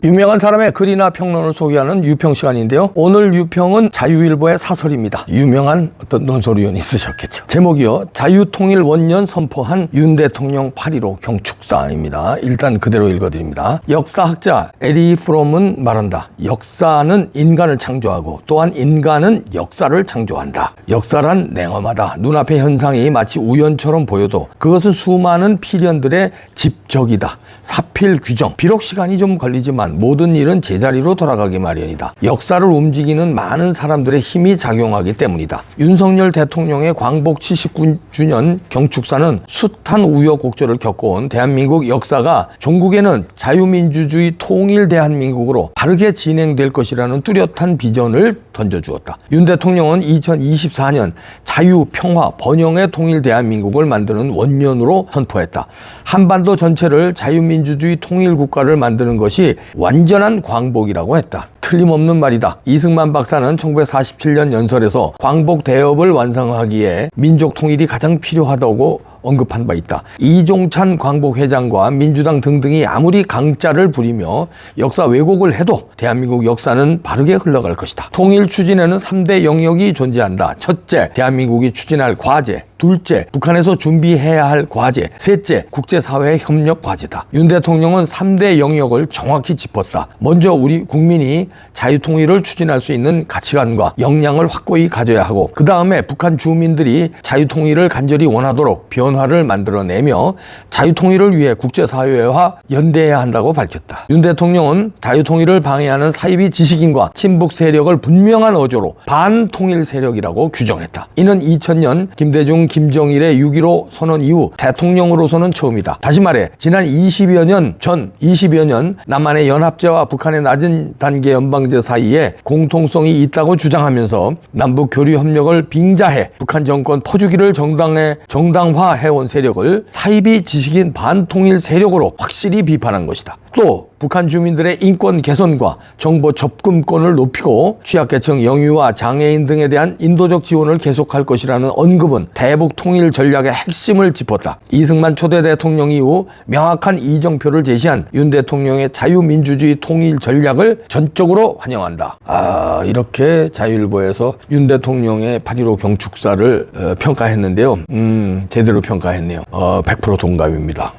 유명한 사람의 글이나 평론을 소개하는 유평 시간인데요. 오늘 유평은 자유일보의 사설입니다. 유명한 어떤 논설위원이 쓰셨겠죠. 제목이요. 자유통일 원년 선포한 윤 대통령 8.15 경축사입니다. 일단 그대로 읽어드립니다. 역사학자 에리 프롬은 말한다. 역사는 인간을 창조하고 또한 인간은 역사를 창조한다. 역사란 냉엄하다. 눈앞의 현상이 마치 우연처럼 보여도 그것은 수많은 필연들의 집적이다. 사필 규정. 비록 시간이 좀 걸리지만 모든 일은 제자리로 돌아가기 마련이다. 역사를 움직이는 많은 사람들의 힘이 작용하기 때문이다. 윤석열 대통령의 광복 79주년 경축사는 숱한 우여곡절을 겪어온 대한민국 역사가 종국에는 자유민주주의 통일 대한민국으로 바르게 진행될 것이라는 뚜렷한 비전을 던져주었다. 윤 대통령은 2024년 자유, 평화, 번영의 통일 대한민국을 만드는 원년으로 선포했다. 한반도 전체를 자유민주주의 통일국가를 만드는 것이 완전한 광복이라고 했다. 틀림없는 말이다. 이승만 박사는 1947년 연설에서 광복 대업을 완성하기에 민족 통일이 가장 필요하다고 언급한 바 있다. 이종찬 광복회장과 민주당 등등이 아무리 강짜를 부리며 역사 왜곡을 해도 대한민국 역사는 바르게 흘러갈 것이다. 통일 추진에는 3대 영역이 존재한다. 첫째, 대한민국이 추진할 과제. 둘째, 북한에서 준비해야 할 과제. 셋째, 국제사회의 협력 과제다. 윤 대통령은 3대 영역을 정확히 짚었다. 먼저 우리 국민이 자유통일을 추진할 수 있는 가치관과 역량을 확고히 가져야 하고, 그 다음에 북한 주민들이 자유통일을 간절히 원하도록 변화를 만들어내며 자유통일을 위해 국제사회와 연대해야 한다고 밝혔다. 윤 대통령은 자유통일을 방해하는 사이비 지식인과 친북 세력을 분명한 어조로 반통일 세력이라고 규정했다. 이는 2000년 김대중 김정일의 6.15 선언 이후 대통령으로서는 처음이다. 다시 말해 지난 20여 년 남한의 연합제와 북한의 낮은 단계 연방제 사이에 공통성이 있다고 주장하면서 남북 교류 협력을 빙자해 북한 정권 퍼주기를 정당화해온 세력을 사이비 지식인 반통일 세력으로 확실히 비판한 것이다. 또 북한 주민들의 인권 개선과 정보 접근권을 높이고 취약계층, 영유아, 장애인 등에 대한 인도적 지원을 계속할 것이라는 언급은 대북 통일 전략의 핵심을 짚었다. 이승만 초대 대통령 이후 명확한 이정표를 제시한 윤 대통령의 자유민주주의 통일 전략을 전적으로 환영한다. 이렇게 자유일보에서 윤 대통령의 8.15 경축사를 평가했는데요. 제대로 평가했네요. 100% 동감입니다.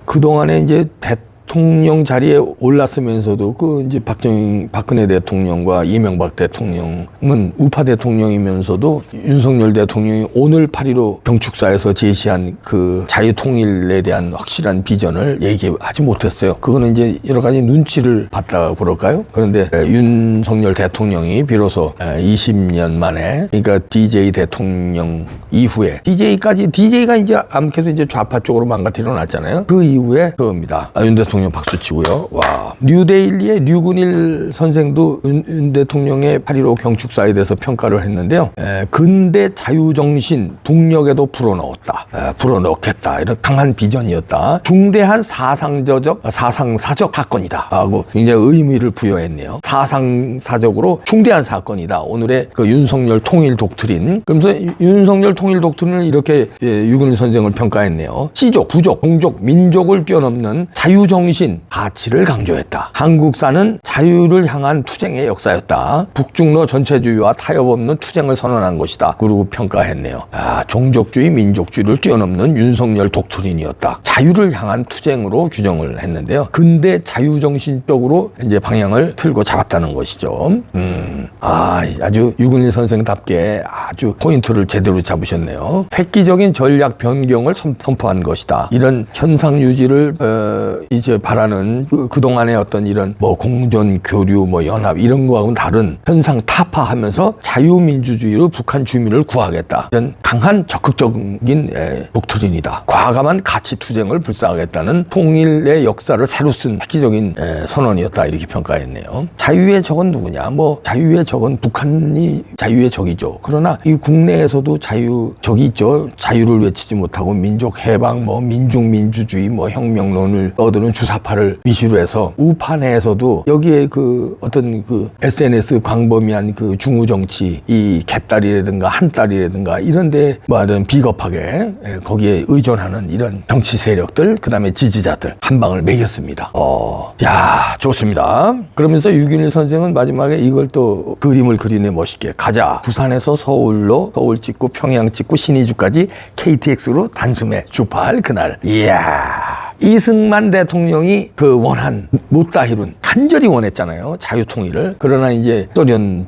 그동안에 이제 대통령 자리에 올랐으면서도 이제 박근혜 대통령과 이명박 대통령은 우파 대통령이면서도 윤석열 대통령이 오늘 8.15 경축사에서 제시한 그 자유통일에 대한 확실한 비전을 얘기하지 못했어요. 그거는 이제 여러 가지 눈치를 봤다고 그럴까요? 그런데 윤석열 대통령이 비로소 20년 만에, 그러니까 DJ 대통령 이후에 DJ가 이제 아무래도 이제 좌파 쪽으로 망가뜨려 놨잖아요. 그 이후에 그겁니다. 윤 대통령 박수 치고요. 와. 뉴데일리의 류근일 선생도 윤 대통령의 8.15 경축사에 대해서 평가를 했는데요. 근대 자유정신 북녘에도 불어넣겠다. 이런 강한 비전이었다. 중대한 사상사적 사건이다 하고 굉장히 의미를 부여했네요. 사상사적으로 중대한 사건이다. 오늘의 그 윤석열 통일 독트린. 그러면서 윤석열 통일 독트린을 이렇게 류근일 선생을 평가했네요. 시족, 부족, 동족, 민족을 뛰어넘는 자유정신 가치를 강조했다. 한국사는 자유를 향한 투쟁의 역사였다. 북중러 전체주의와 타협 없는 투쟁을 선언한 것이다. 그리고 평가했네요. 종족주의, 민족주의를 뛰어넘는 윤석열 독트린이었다. 자유를 향한 투쟁으로 규정을 했는데요. 근대 자유정신적으로 이제 방향을 틀고 잡았다는 것이죠. 아주 유근일 선생답게 아주 포인트를 제대로 잡으셨네요. 획기적인 전략 변경을 선포한 것이다. 이런 현상 유지를 이제 바라는 그동안의 어떤 이런 공존, 교류, 연합 이런 거하고는 다른 현상 타파하면서 자유민주주의로 북한 주민을 구하겠다. 이런 강한 적극적인 독트린이다. 과감한 가치 투쟁을 불사하겠다는 통일의 역사를 새로 쓴 획기적인 선언이었다. 이렇게 평가했네요. 자유의 적은 누구냐? 자유의 적은 북한이 자유의 적이죠. 그러나 이 국내에서도 적이 있죠. 자유를 외치지 못하고 민족 해방, 민중민주주의, 혁명론을 떠드는 주사 주사파를 위시로 해서 우파 내에서도 여기에 그 어떤 그 SNS 광범위한 그 중우 정치, 이 갯다리라든가 한다리라든가 이런데 뭐 하여튼 비겁하게 거기에 의존하는 이런 정치 세력들, 그다음에 지지자들 한 방을 매겼습니다. 야, 좋습니다. 그러면서 유균일 선생은 마지막에 이걸 또 그림을 그리네 멋있게. 가자. 부산에서 서울로, 서울 찍고 평양 찍고 신의주까지 KTX로 단숨에 출발. 그날. 이야. 이승만 대통령이 그 원한 못다이룬 간절히 원했잖아요. 자유통일을. 그러나 이제 소련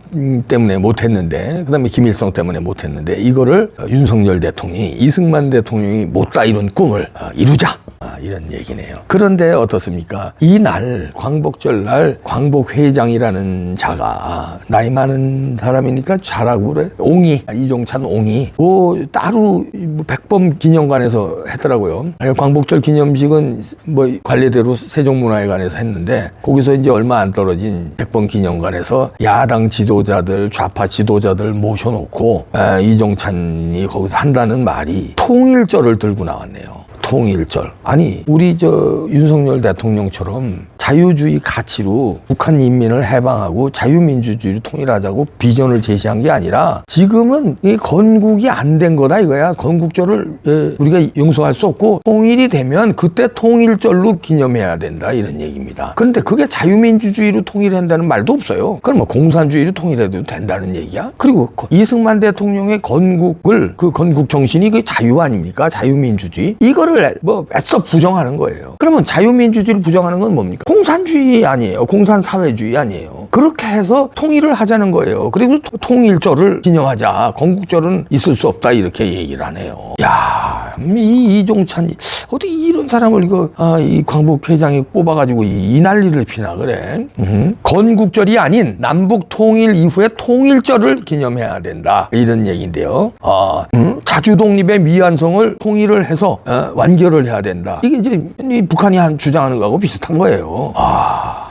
때문에 못했는데, 그다음에 김일성 때문에 못했는데, 이거를 윤석열 대통령이, 이승만 대통령이 못다이룬 꿈을 이루자. 이런 얘기네요. 그런데 어떻습니까? 이날 광복절 날 광복회장이라는 자가 나이 많은 사람이니까 자라고 그래. 옹이, 이종찬 옹이 따로 백범 기념관에서 했더라고요. 광복절 기념식은 뭐 관례대로 세종문화회관에서 했는데, 거기서 이제 얼마 안 떨어진 백범 기념관에서 야당 지도자들, 좌파 지도자들 모셔놓고 이종찬이 거기서 한다는 말이 통일절을 들고 나왔네요. 통일절. 아니, 우리 윤석열 대통령처럼 자유주의 가치로 북한 인민을 해방하고 자유민주주의로 통일하자고 비전을 제시한 게 아니라 지금은 이 건국이 안 된 거다 이거야. 건국절을 우리가 용서할 수 없고 통일이 되면 그때 통일절로 기념해야 된다 이런 얘기입니다. 그런데 그게 자유민주주의로 통일한다는 말도 없어요. 그럼 뭐 공산주의로 통일해도 된다는 얘기야? 그리고 이승만 대통령의 건국을, 그 건국 정신이 그 자유 아닙니까? 자유민주주의. 이거를 뭐 애써 부정하는 거예요. 그러면 자유민주주의를 부정하는 건 뭡니까? 공산주의 아니에요. 공산사회주의 아니에요. 그렇게 해서 통일을 하자는 거예요. 그리고 통일절을 기념하자. 건국절은 있을 수 없다. 이렇게 얘기를 하네요. 야, 이종찬이 어디 이런 사람을 이 광복회장이 뽑아가지고 이 난리를 피나 그래. 건국절이 아닌 남북 통일 이후에 통일절을 기념해야 된다. 이런 얘기인데요. 자주 독립의 미완성을 통일을 해서 완결을 해야 된다. 이게 이제 북한이 주장하는 거하고 비슷한 거예요.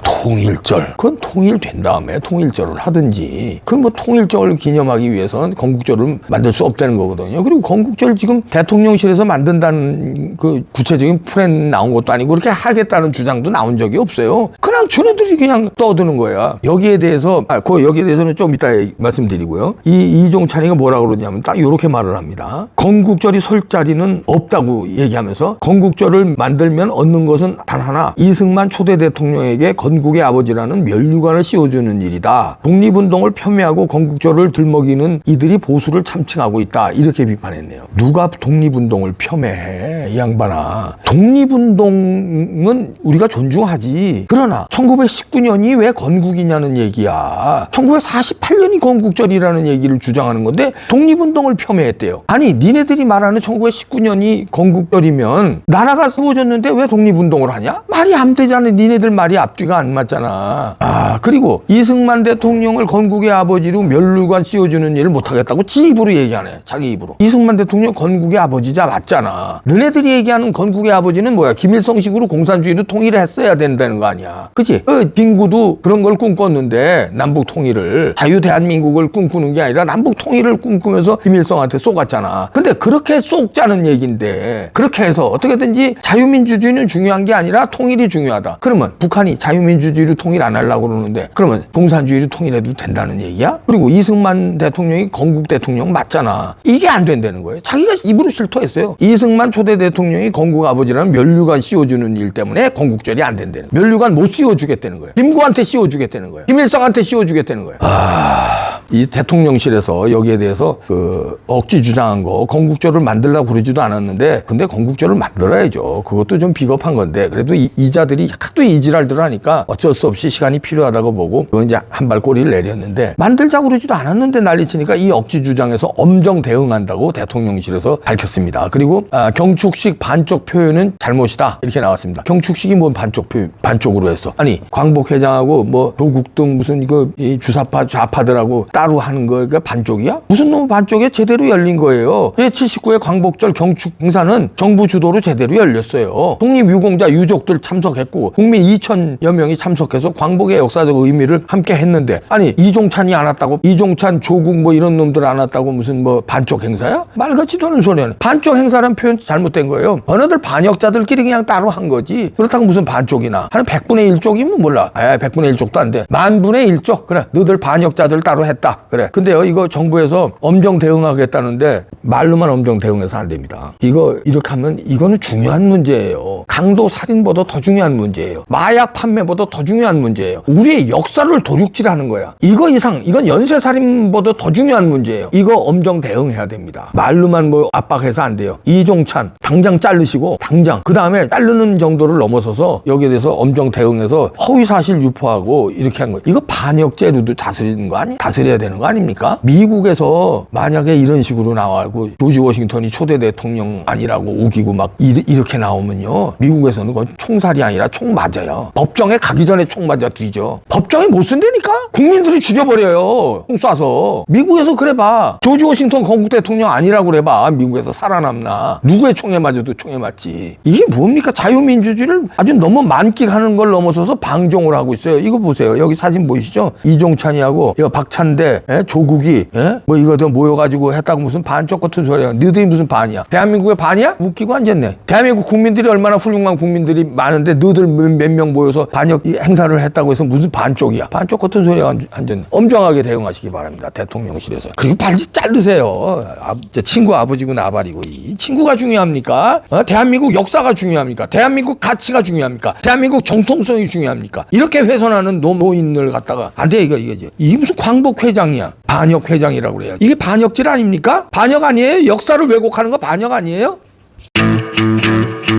통일절. 그건 통일된 다음에 통일절을 하든지. 그건 뭐 통일절을 기념하기 위해서는 건국절을 만들 수 없다는 거거든요. 그리고 건국절 지금 대통령실에서 만든다는 그 구체적인 플랜 나온 것도 아니고 그렇게 하겠다는 주장도 나온 적이 없어요. 그냥 주네들이 그냥 떠드는 거야. 여기에 대해서는 좀 이따 말씀드리고요. 이종찬이가 뭐라고 그러냐면 딱 이렇게 말을 합니다. 건국절이 설 자리는 없다고 얘기하면서 건국절을 만들면 얻는 것은 단 하나, 이승만 초대 대통령에게 건국의 아버지라는 면류관을 씌워주는 일이다. 독립운동을 폄훼하고 건국절을 들먹이는 이들이 보수를 참칭하고 있다. 이렇게 비판했네요. 누가 독립운동을 폄훼해? 이 양반아. 독립운동은 우리가 존중하지. 그러나 1919년이 왜 건국이냐는 얘기야. 1948년이 건국절이라는 얘기를 주장하는 건데 독립운동을 폄훼했대요. 아니, 니네들이 말하는 1919년이 건국절이면 나라가 세워졌는데 왜 독립운동을 하냐? 말이 안 되잖아. 니네들 말이 앞뒤가 안 맞잖아. 그리고 이승만 대통령을 건국의 아버지로 면류관 씌워주는 일을 못하겠다고 지 입으로 얘기하네. 자기 입으로. 이승만 대통령 건국의 아버지자 맞잖아. 너네들이 얘기하는 건국의 아버지는 뭐야? 김일성식으로 공산주의로 통일을 했어야 된다는 거 아니야. 그치? 빙구도 그런 걸 꿈꿨는데 남북 통일을, 자유 대한민국을 꿈꾸는 게 아니라 남북 통일을 꿈꾸면서 김일성한테 쏘갔잖아. 근데 그렇게 쏘자는 얘기인데, 그렇게 해서 어떻게든지 자유민주주의는 중요한 게 아니라 통일이 중요하다. 그러면 북한이 자유민주주의로 통일 안 하려고 그러는데 그러면 공산주의로 통일해도 된다는 얘기야? 그리고 이승만 대통령이 건국 대통령 맞잖아. 이게 안 된다는 거예요. 자기가 입으로 실토했어요. 이승만 초대 대통령이 건국 아버지라는 면류관 씌워주는 일 때문에 건국절이 안 된다는 거예요. 면류관 못 씌워주겠다는 거예요. 김구한테 씌워주겠다는 거예요. 김일성한테 씌워주겠다는 거예요. 이 대통령실에서 여기에 대해서 억지 주장한 거, 건국절을 만들려고 그러지도 않았는데, 근데 건국절을 만들어야죠. 그것도 좀 비겁한 건데, 그래도 이자들이 하도 이지랄들 하니까 어쩔 수 없이 시간이 필요하다고 보고, 그건 이제 한 발 꼬리를 내렸는데, 만들자고 그러지도 않았는데 난리치니까 이 억지 주장에서 엄정 대응한다고 대통령실에서 밝혔습니다. 그리고 경축식 반쪽 표현은 잘못이다. 이렇게 나왔습니다. 경축식이 뭔 반쪽으로 했어? 아니, 광복회장하고 뭐 조국 등 무슨 이 주사파 좌파들하고 따로 하는 거가 반쪽이야? 무슨 놈 반쪽에 제대로 열린 거예요. 제79회 광복절 경축 행사는 정부 주도로 제대로 열렸어요. 독립유공자 유족들 참석했고 국민 2천여 명이 참석해서 광복의 역사적 의미를 함께 했는데 아니 이종찬이 안 왔다고? 이종찬, 조국 뭐 이런 놈들 안 왔다고 무슨 뭐 반쪽 행사야? 말 같지도 않은 소리야. 반쪽 행사라는 표현 잘못된 거예요. 어느들 반역자들끼리 그냥 따로 한 거지. 그렇다고 무슨 반쪽이나 한 100분의 1쪽이면 몰라. 100분의 1쪽도 안 돼. 10,000분의 1쪽. 그래. 너들 반역자들 따로 했다. 그래. 근데요 이거 정부에서 엄정 대응하겠다는데 말로만 엄정 대응해서 안 됩니다. 이거 이렇게 하면 이거는 중요한 문제예요. 강도 살인보다 더 중요한 문제예요. 마약 판매보다 더 중요한 문제예요. 우리의 역사를 도둑질하는 거야. 이거 이상 이건 연쇄살인보다 더 중요한 문제예요. 이거 엄정 대응해야 됩니다. 말로만 뭐 압박해서 안 돼요. 이종찬 당장 자르시고 당장 그 다음에 자르는 정도를 넘어서서 여기에 대해서 엄정 대응해서 허위사실 유포하고 이렇게 한 거예요. 이거 반역죄로도 다스리는 거 아니? 다스려야 되는 거 아닙니까? 미국에서 만약에 이런 식으로 나와고 조지 워싱턴이 초대 대통령 아니라고 우기고 막 이렇게 나오면요 미국에서는 그건 총살이 아니라 총 맞아요. 법정에 가기 전에 총 맞아 뒤져. 법정에 못 쓴다니까? 국민들이 죽여버려요. 총 쏴서. 미국에서 그래봐. 조지 워싱턴 건국 대통령 아니라고 그래봐. 미국에서 살아남나. 누구의 총에 맞아도 총에 맞지. 이게 뭡니까? 자유민주주의를 아주 너무 만끽하는 걸 넘어서서 방종을 하고 있어요. 이거 보세요. 여기 사진 보이시죠? 이종찬이하고 이거 박찬대, 조국이 뭐 이거 모여가지고 했다고 무슨 반쪽 같은 소리야. 너희들이 무슨 반이야? 대한민국의 반이야? 웃기고 앉았네. 대한민국 국민들이 얼마나 훌륭한 국민들이 많은데 너희들 몇 명 모여서 반역 행사를 했다고 해서 무슨 반쪽이야? 반쪽 같은 소리가 앉았네. 엄정하게 대응하시기 바랍니다. 대통령실에서. 그리고 발지 자르세요. 친구 아버지고 나발이고. 이 친구가 중요합니까? 대한민국 역사가 중요합니까? 대한민국 가치가 중요합니까? 대한민국 정통성이 중요합니까? 이렇게 훼손하는 노인을 갖다가 안 돼. 이거지. 이게 무슨 광복회장이야? 반역회장이라고 그래요. 이게 반역질 아닙니까? 반역 아니에요? 역사를 왜곡하는 거 반역 아니에요?